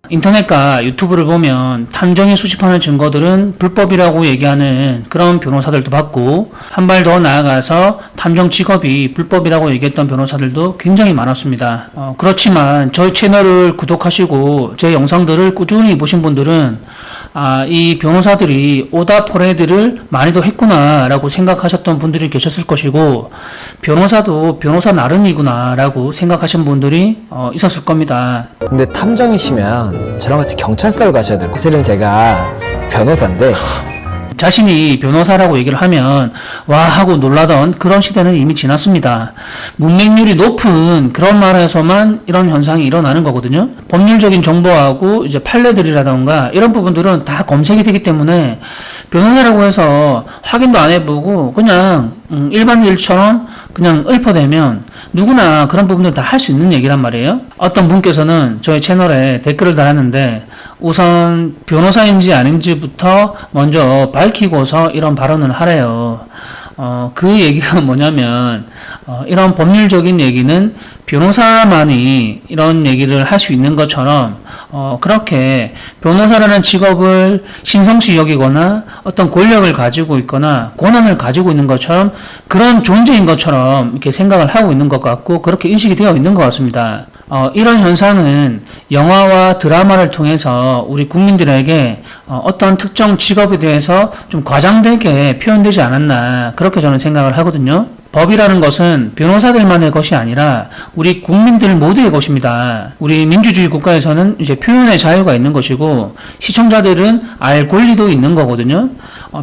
인터넷과 유튜브를 보면 탐정이 수집하는 증거들은 불법이라고 얘기하는 그런 변호사들도 봤고, 한 발 더 나아가서 탐정 직업이 불법이라고 얘기했던 변호사들도 굉장히 많았습니다. 그렇지만 저희 채널을 구독하시고 제 영상들을 꾸준히 보신 분들은 이 변호사들이 오다포레드를 많이도 했구나 라고 생각하셨던 분들이 계셨을 것이고, 변호사도 변호사 나름이구나 라고 생각하신 분들이 있었을 겁니다. 근데 탐정이시면 저랑 같이 경찰서를 가셔야 될 거예요. 사실은 제가 변호사인데 자신이 변호사라고 얘기를 하면 와 하고 놀라던 그런 시대는 이미 지났습니다. 문맹률이 높은 그런 나라에서만 이런 현상이 일어나는 거거든요. 법률적인 정보하고 이제 판례들이라던가 이런 부분들은 다 검색이 되기 때문에 변호사라고 해서 확인도 안 해보고 그냥 일반인처럼 그냥 읊어대면 누구나 그런 부분들 다 할 수 있는 얘기란 말이에요. 어떤 분께서는 저희 채널에 댓글을 달았는데, 우선 변호사인지 아닌지부터 먼저 밝히고서 이런 발언을 하래요. 그 얘기가 뭐냐면, 이런 법률적인 얘기는 변호사만이 이런 얘기를 할 수 있는 것처럼, 그렇게 변호사라는 직업을 신성시 여기거나 어떤 권력을 가지고 있거나 권한을 가지고 있는 것처럼 그런 존재인 것처럼 이렇게 생각을 하고 있는 것 같고, 그렇게 인식이 되어 있는 것 같습니다. 이런 현상은 영화와 드라마를 통해서 우리 국민들에게 어떤 특정 직업에 대해서 좀 과장되게 표현되지 않았나, 그렇게 저는 생각을 하거든요. 법이라는 것은 변호사들만의 것이 아니라 우리 국민들 모두의 것입니다. 우리 민주주의 국가에서는 이제 표현의 자유가 있는 것이고, 시청자들은 알 권리도 있는 거거든요.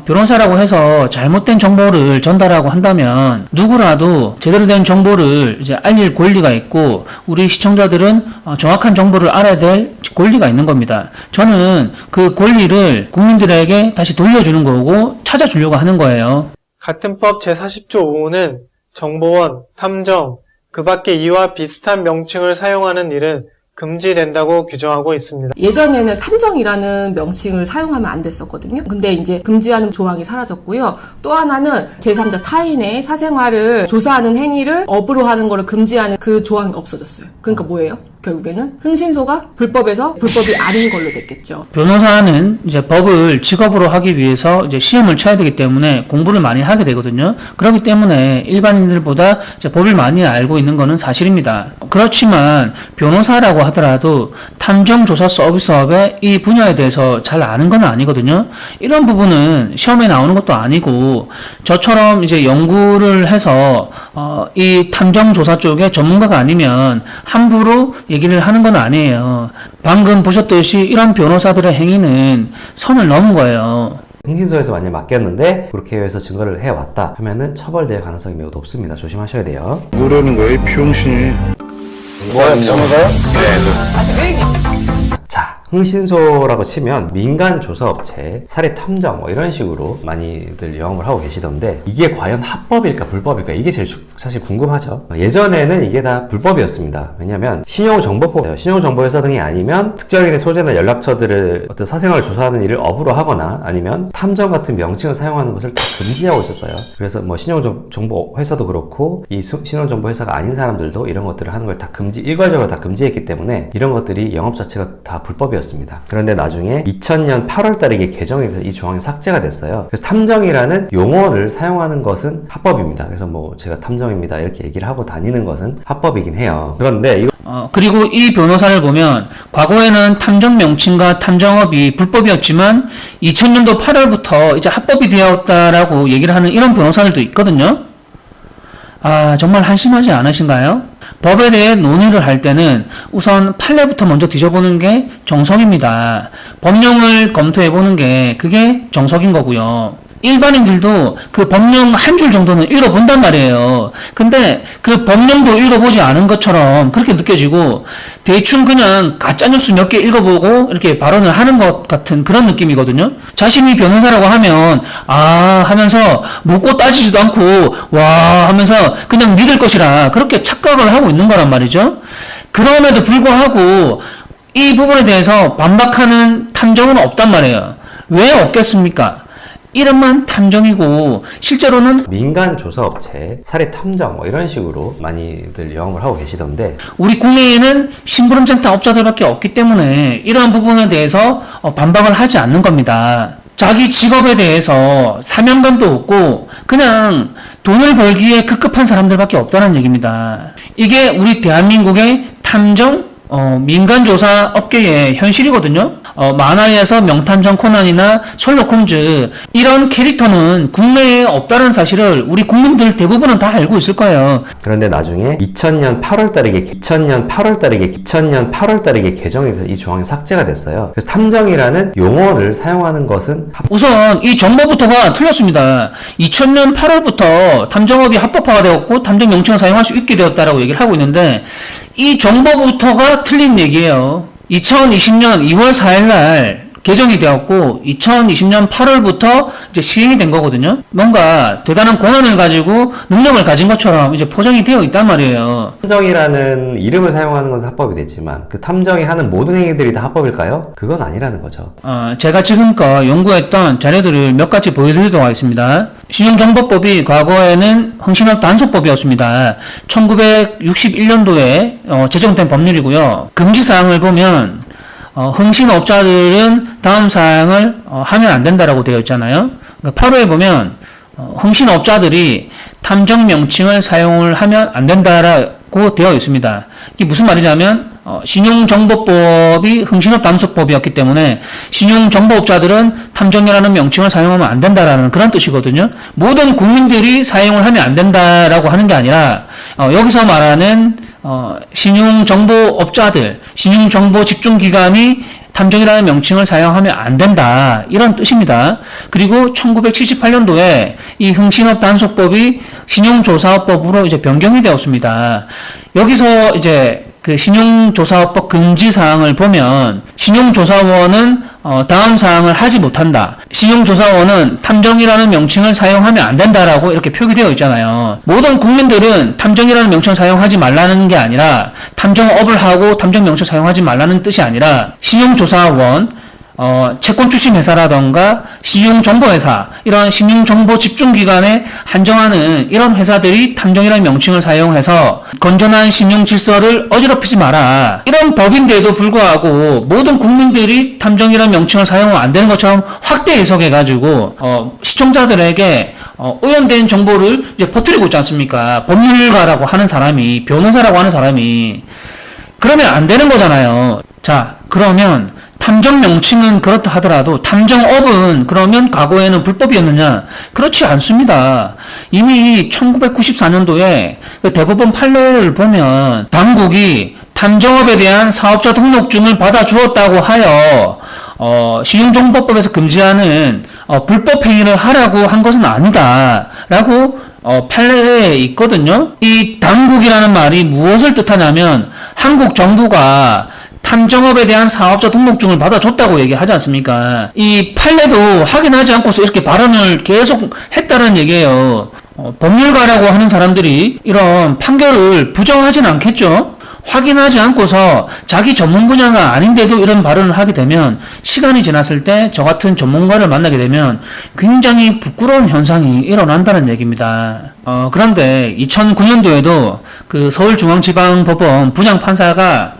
변호사라고 해서 잘못된 정보를 전달하고 한다면 누구라도 제대로 된 정보를 이제 알릴 권리가 있고, 우리 시청자들은 정확한 정보를 알아야 될 권리가 있는 겁니다. 저는 그 권리를 국민들에게 다시 돌려주는 거고 찾아주려고 하는 거예요. 같은 법 제40조 5호는 정보원, 탐정, 그 밖의 이와 비슷한 명칭을 사용하는 일은 금지된다고 규정하고 있습니다. 예전에는 탐정이라는 명칭을 사용하면 안 됐었거든요. 근데 이제 금지하는 조항이 사라졌고요. 또 하나는 제3자 타인의 사생활을 조사하는 행위를 업으로 하는 거를 금지하는 그 조항이 없어졌어요. 그러니까 뭐예요? 결국에는 흥신소가 불법에서 불법이 아닌 걸로 됐겠죠. 변호사는 이제 법을 직업으로 하기 위해서 이제 시험을 쳐야 되기 때문에 공부를 많이 하게 되거든요. 그렇기 때문에 일반인들보다 이제 법을 많이 알고 있는 것은 사실입니다. 그렇지만 변호사라고 하더라도 탐정조사 서비스업의 이 분야에 대해서 잘 아는 건 아니거든요. 이런 부분은 시험에 나오는 것도 아니고, 저처럼 이제 연구를 해서 이 탐정조사 쪽에 전문가가 아니면 함부로 얘기를 하는 건 아니에요. 방금 보셨듯이 이런 변호사들의 행위는 선을 넘은 거예요. 흥신소에서 만약 맡겼는데 그렇게 해서 증거를 해왔다 하면은 처벌될 가능성이 매우 높습니다. 조심하셔야 돼요. 뭐라는 거야, 이 병신이. 뭐야, 변호사요? 네. 자, 흥신소라고 치면 민간 조사업체, 사립탐정 뭐 이런 식으로 많이들 영업을 하고 계시던데, 이게 과연 합법일까 불법일까, 이게 제일 사실 궁금하죠. 예전에는 이게 다 불법이었습니다. 왜냐면 신용정보회사 등이 아니면 특정인의 소재나 연락처들을 어떤 사생활을 조사하는 일을 업으로 하거나 아니면 탐정 같은 명칭을 사용하는 것을 다 금지하고 있었어요. 그래서 뭐 신용정보회사도 그렇고 이 신용정보회사가 아닌 사람들도 이런 것들을 하는 걸 다 일괄적으로 다 금지했기 때문에 이런 것들이 영업 자체가 다 불법이었습니다. 그런데 나중에 2000년 8월 달에 이게 개정이 돼서 이 조항이 삭제가 됐어요. 그래서 탐정이라는 용어를 사용하는 것은 합법입니다. 그래서 뭐 제가 탐정입니다 이렇게 얘기를 하고 다니는 것은 합법이긴 해요. 그런데 그리고 이 변호사를 보면 과거에는 탐정 명칭과 탐정업이 불법이었지만 2000년도 8월부터 이제 합법이 되었다라고 얘기를 하는 이런 변호사들도 있거든요. 정말 한심하지 않으신가요? 법에 대해 논의를 할 때는 우선 판례부터 먼저 뒤져보는 게 정석입니다. 법령을 검토해보는 게 그게 정석인 거고요. 일반인들도 그 법령 한 줄 정도는 읽어본단 말이에요. 근데 그 법령도 읽어보지 않은 것처럼 그렇게 느껴지고, 대충 그냥 가짜뉴스 몇 개 읽어보고 이렇게 발언을 하는 것 같은 그런 느낌이거든요. 자신이 변호사라고 하면 하면서 묻고 따지지도 않고 와 하면서 그냥 믿을 것이라 그렇게 착각을 하고 있는 거란 말이죠. 그럼에도 불구하고 이 부분에 대해서 반박하는 탐정은 없단 말이에요. 왜 없겠습니까? 이름만 탐정이고 실제로는 민간 조사업체, 살해 탐정 뭐 이런 식으로 많이들 영업을 하고 계시던데 우리 국내에는 심부름센터 업자들밖에 없기 때문에 이러한 부분에 대해서 반박을 하지 않는 겁니다. 자기 직업에 대해서 사명감도 없고 그냥 돈을 벌기에 급급한 사람들밖에 없다는 얘기입니다. 이게 우리 대한민국의 탐정 민간조사 업계의 현실이거든요. 만화에서 명탐정 코난이나 셜록 홈즈 이런 캐릭터는 국내에 없다는 사실을 우리 국민들 대부분은 다 알고 있을 거예요. 그런데 나중에 2000년 8월달에 개정이 돼서 이 조항이 삭제가 됐어요. 그래서 탐정이라는 용어를 사용하는 것은 우선 이 정보부터가 틀렸습니다. 2000년 8월부터 탐정업이 합법화가 되었고 탐정 명칭을 사용할 수 있게 되었다라고 얘기를 하고 있는데 이 정보부터가 틀린 얘기예요. 2020년 2월 4일 날 개정이 되었고 2020년 8월부터 이제 시행이 된 거거든요. 뭔가 대단한 권한을 가지고 능력을 가진 것처럼 이제 포장이 되어 있단 말이에요. 탐정이라는 이름을 사용하는 것은 합법이 됐지만 그 탐정이 하는 모든 행위들이 다 합법일까요? 그건 아니라는 거죠. 제가 지금껏 연구했던 자료들을 몇 가지 보여드리도록 하겠습니다. 신용정보법이 과거에는 흥신업 단속법이었습니다. 1961년도에 제정된 법률이고요. 금지사항을 보면 흥신업자들은 다음 사항을 하면 안 된다라고 되어 있잖아요. 8호에 보면 흥신업자들이 탐정 명칭을 사용을 하면 안 된다라고 되어 있습니다. 이게 무슨 말이냐면 신용정보법이 흥신업 단속법이었기 때문에 신용정보업자들은 탐정이라는 명칭을 사용하면 안 된다라는 그런 뜻이거든요. 모든 국민들이 사용을 하면 안 된다라고 하는 게 아니라 여기서 말하는 신용정보업자들, 신용정보집중기관이 탐정이라는 명칭을 사용하면 안 된다 이런 뜻입니다. 그리고 1978년도에 이 흥신업 단속법이 신용조사업법으로 이제 변경이 되었습니다. 여기서 이제 그 신용조사업법 금지사항을 보면 신용조사원은 다음 사항을 하지 못한다. 신용조사원은 탐정이라는 명칭을 사용하면 안 된다라고 이렇게 표기되어 있잖아요. 모든 국민들은 탐정이라는 명칭을 사용하지 말라는 게 아니라 탐정업을 하고 탐정 명칭을 사용하지 말라는 뜻이 아니라 신용조사원 채권 출신 회사라던가 신용정보회사 이런 신용정보 집중기관에 한정하는 이런 회사들이 탐정이라는 명칭을 사용해서 건전한 신용 질서를 어지럽히지 마라. 이런 법인데도 불구하고 모든 국민들이 탐정이라는 명칭을 사용하면 안 되는 것처럼 확대 해석해가지고 시청자들에게 오염된 정보를 이제 퍼뜨리고 있지 않습니까? 법률가라고 하는 사람이, 변호사라고 하는 사람이. 그러면 안 되는 거잖아요. 자, 그러면 탐정 명칭은 그렇다 하더라도 탐정업은 그러면 과거에는 불법이었느냐? 그렇지 않습니다. 이미 1994년도에 그 대법원 판례를 보면 당국이 탐정업에 대한 사업자 등록증을 받아주었다고 하여 신용정보법에서 금지하는 불법 행위를 하라고 한 것은 아니다 라고 판례에 있거든요. 이 당국이라는 말이 무엇을 뜻하냐면 한국 정부가 탐정업에 대한 사업자 등록증을 받아줬다고 얘기하지 않습니까? 이 판례도 확인하지 않고서 이렇게 발언을 계속 했다는 얘기예요. 법률가라고 하는 사람들이 이런 판결을 부정하진 않겠죠? 확인하지 않고서 자기 전문 분야가 아닌데도 이런 발언을 하게 되면 시간이 지났을 때 저 같은 전문가를 만나게 되면 굉장히 부끄러운 현상이 일어난다는 얘기입니다. 그런데 2009년도에도 그 서울중앙지방법원 부장판사가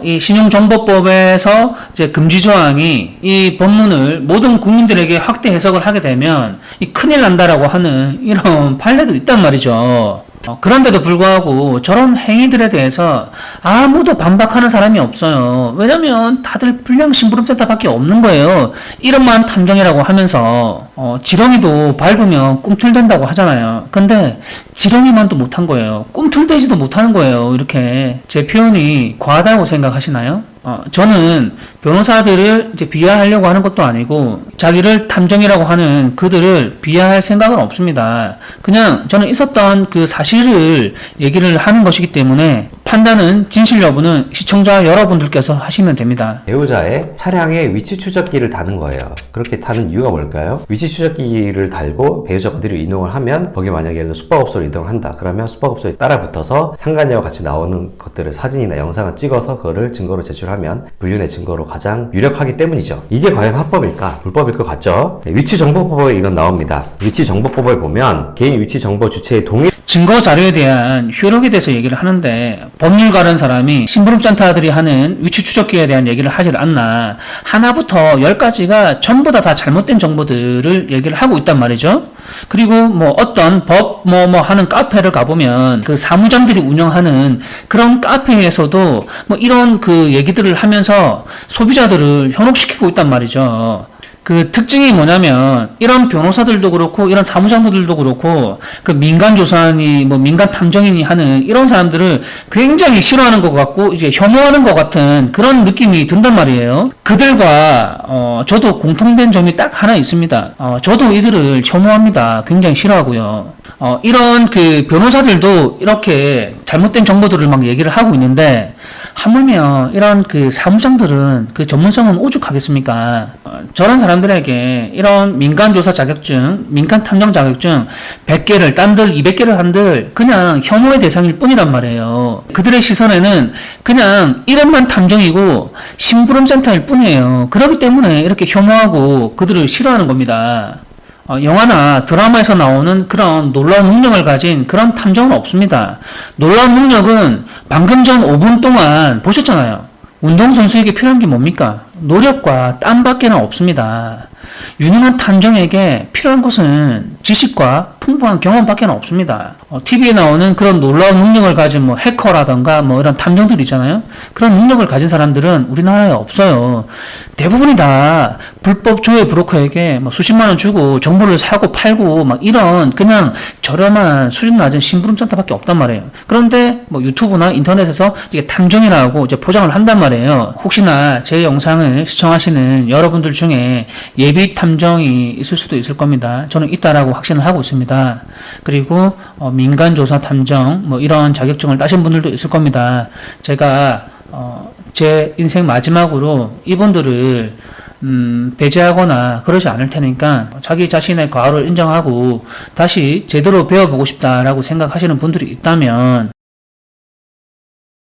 이 신용정보법에서 이제 금지 조항이 이 법문을 모든 국민들에게 확대 해석을 하게 되면 이 큰일 난다라고 하는 이런 판례도 있단 말이죠. 그런데도 불구하고 저런 행위들에 대해서 아무도 반박하는 사람이 없어요. 왜냐면 다들 불량 심부름센터밖에 없는 거예요. 이름만 탐정이라고 하면서 지렁이도 밟으면 꿈틀댄다고 하잖아요. 근데 지렁이만도 못한 거예요. 꿈틀대지도 못하는 거예요. 이렇게 제 표현이 과하다고 생각하시나요? 저는 변호사들을 이제 비하하려고 하는 것도 아니고 자기를 탐정이라고 하는 그들을 비하할 생각은 없습니다. 그냥 저는 있었던 그 사실을 얘기를 하는 것이기 때문에 판단은 진실 여부는 시청자 여러분들께서 하시면 됩니다. 배우자의 차량에 위치 추적기를 다는 거예요. 그렇게 다는 이유가 뭘까요? 위치 추적기를 달고 배우자 그대로 이동을 하면 거기 만약에 예를 들어 숙박업소로 이동을 한다. 그러면 숙박업소에 따라 붙어서 상간녀와 같이 나오는 것들을 사진이나 영상을 찍어서 그거를 증거로 제출하면 불륜의 증거로 가장 유력하기 때문이죠. 이게 과연 합법일까? 불법일 것 같죠? 네, 위치정보법에 이건 나옵니다. 위치정보법을 보면 개인 위치정보 주체의 동의 증거 자료에 대한 효력에 대해서 얘기를 하는데 법률가라는 사람이 심부름센터들이 하는 위치 추적기에 대한 얘기를 하질 않나. 하나부터 10가지가 전부 다 잘못된 정보들을 얘기를 하고 있단 말이죠. 그리고 뭐 어떤 법 하는 카페를 가보면 그 사무장들이 운영하는 그런 카페에서도 뭐 이런 그 얘기들을 하면서 소비자들을 현혹시키고 있단 말이죠. 그 특징이 뭐냐면 이런 변호사들도 그렇고 이런 사무장들도 그렇고 그 민간 조사니 뭐 민간 탐정인이 하는 이런 사람들을 굉장히 싫어하는 것 같고 이제 혐오하는 것 같은 그런 느낌이 든단 말이에요. 그들과 저도 공통된 점이 딱 하나 있습니다. 저도 이들을 혐오합니다. 굉장히 싫어하고요. 이런 그 변호사들도 이렇게 잘못된 정보들을 막 얘기를 하고 있는데 하물며 이런 그 사무장들은 그 전문성은 오죽하겠습니까? 저런 사람들에게 이런 민간조사 자격증, 민간 탐정 자격증 100개를 딴들 200개를 한들 그냥 혐오의 대상일 뿐이란 말이에요. 그들의 시선에는 그냥 이름만 탐정이고 심부름센터일 뿐이에요. 그렇기 때문에 이렇게 혐오하고 그들을 싫어하는 겁니다. 영화나 드라마에서 나오는 그런 놀라운 능력을 가진 그런 탐정은 없습니다. 놀라운 능력은 방금 전 5분 동안 보셨잖아요. 운동선수에게 필요한 게 뭡니까? 노력과 땀밖에는 없습니다. 유능한 탐정에게 필요한 것은 지식과 풍부한 경험밖에 없습니다. TV에 나오는 그런 놀라운 능력을 가진 뭐 해커라던가 뭐 이런 탐정들 있잖아요. 그런 능력을 가진 사람들은 우리나라에 없어요. 대부분이 다 불법 조회 브로커에게 뭐 수십만 원 주고 정보를 사고 팔고 막 이런 그냥 저렴한 수준 낮은 심부름센터밖에 없단 말이에요. 그런데 뭐 유튜브나 인터넷에서 이게 탐정이라고 이제 포장을 한단 말이에요. 혹시나 제 영상을 시청하시는 여러분들 중에 예비 탐정이 있을 수도 있을 겁니다. 저는 있다라고 확신을 하고 있습니다. 그리고 민간조사 탐정 뭐 이런 자격증을 따신 분들도 있을 겁니다. 제가 제 인생 마지막으로 이분들을 배제하거나 그러지 않을 테니까 자기 자신의 과오를 인정하고 다시 제대로 배워보고 싶다라고 생각하시는 분들이 있다면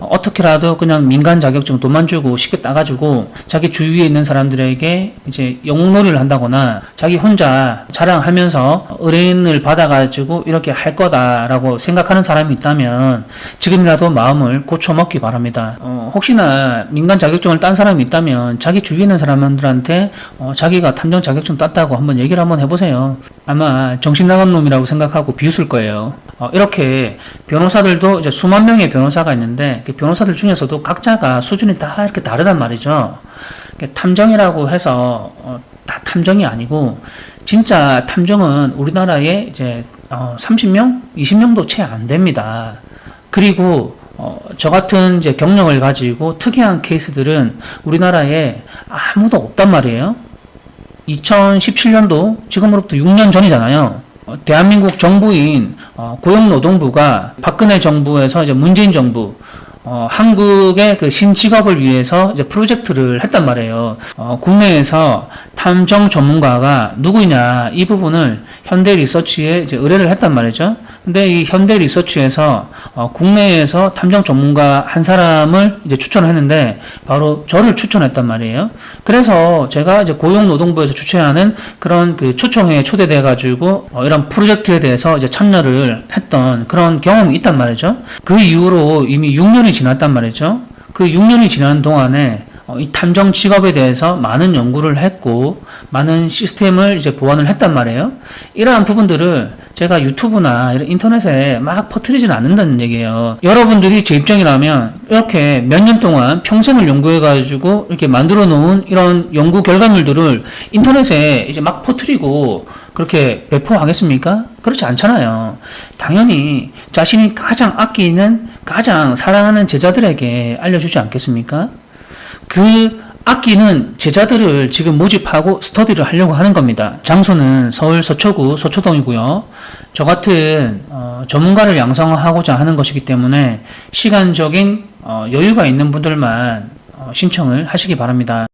어떻게라도 그냥 민간 자격증 돈만 주고 쉽게 따가지고 자기 주위에 있는 사람들에게 이제 영웅놀이를 한다거나 자기 혼자 자랑하면서 의뢰인을 받아가지고 이렇게 할 거다라고 생각하는 사람이 있다면 지금이라도 마음을 고쳐먹기 바랍니다. 혹시나 민간 자격증을 딴 사람이 있다면 자기 주위에 있는 사람들한테 자기가 탐정 자격증 땄다고 한번 얘기를 한번 해보세요. 아마 정신 나간 놈이라고 생각하고 비웃을 거예요. 이렇게 변호사들도 이제 수만 명의 변호사가 있는데 그 변호사들 중에서도 각자가 수준이 다 이렇게 다르단 말이죠. 탐정이라고 해서 다 탐정이 아니고 진짜 탐정은 우리나라에 이제 30명, 20명도 채 안 됩니다. 그리고 저 같은 이제 경력을 가지고 특이한 케이스들은 우리나라에 아무도 없단 말이에요. 2017년도 지금으로부터 6년 전이잖아요. 대한민국 정부인 고용노동부가 박근혜 정부에서 이제 문재인 정부 한국의 그 신직업을 위해서 이제 프로젝트를 했단 말이에요. 국내에서 탐정 전문가가 누구냐 이 부분을 현대 리서치에 이제 의뢰를 했단 말이죠. 근데 이 현대 리서치에서 국내에서 탐정 전문가 한 사람을 이제 추천을 했는데 바로 저를 추천했단 말이에요. 그래서 제가 이제 고용노동부에서 주최하는 그런 그 초청회에 초대돼 가지고 이런 프로젝트에 대해서 이제 참여를 했던 그런 경험이 있단 말이죠. 그 이후로 이미 6년이 지났단 말이죠. 그 6년이 지난 동안에 이 탐정 직업에 대해서 많은 연구를 했고 많은 시스템을 이제 보완을 했단 말이에요. 이러한 부분들을 제가 유튜브나 이런 인터넷에 막 퍼뜨리지는 않는다는 얘기예요. 여러분들이 제 입장이라면 이렇게 몇 년 동안 평생을 연구해가지고 이렇게 만들어 놓은 이런 연구 결과물들을 인터넷에 이제 막 퍼뜨리고 그렇게 배포하겠습니까? 그렇지 않잖아요. 당연히 자신이 가장 아끼는, 가장 사랑하는 제자들에게 알려주지 않겠습니까? 그 아끼는 제자들을 지금 모집하고 스터디를 하려고 하는 겁니다. 장소는 서울 서초구 서초동이고요. 저 같은 전문가를 양성하고자 하는 것이기 때문에 시간적인 여유가 있는 분들만 신청을 하시기 바랍니다.